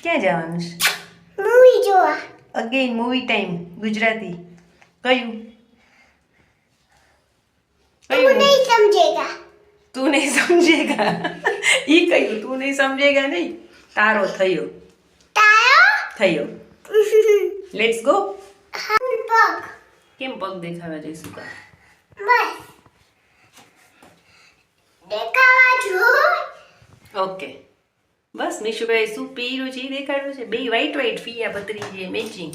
ક્યાં જવાનું છે? મૂવી જોવા. Again movie time Gujarati. કયું? તું નહીં સમજેગા. તું નહીં સમજેગા. ઈ કયું? તું નહીં સમજેગા નહીં. તારો થયો. તારો લેટ્સ ગો. પગ કેમ પગ દેખાવા જઈશું કા? બસ દેખાવા જો. ઓકે બસ નિશુભાઈ શું પીરું છે ઈ દેખાડ્યું છે. બે વ્હાઈટ વ્હાઈટ ફિયા પતરી છે મેચિંગ.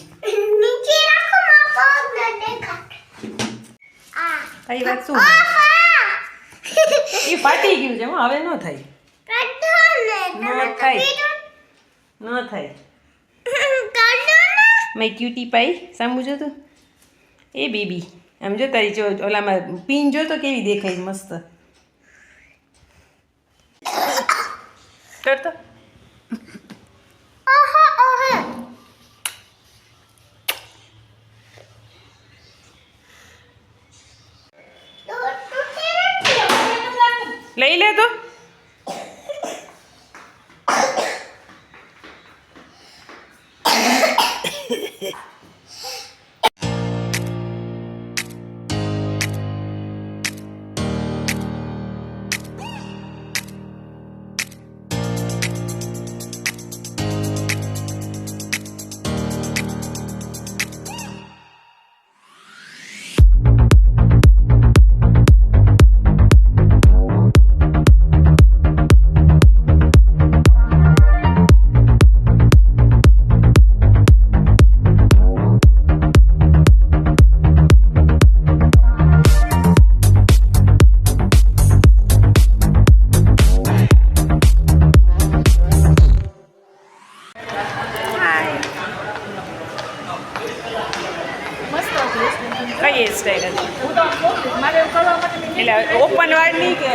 નીચે રાખો માં પગ ન દેખાય. આ તારી વાત શું? એ ફાટી ગયું છે હવે ન થાય. કાઢો ને ન થાય. ન થાય. કાઢો ને. મેં ક્યુટી પાઈ સામું જોતું એ બેબી આમ જો તારી જો ઓલામાં પિન જો તો કેવી દેખાય મસ્ત કરતો. ઓહો ઓહો લઈ લે તો. કઈ સ્ટાઈલ હતી એટલે ઓપન વાળની કે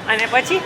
અને પછી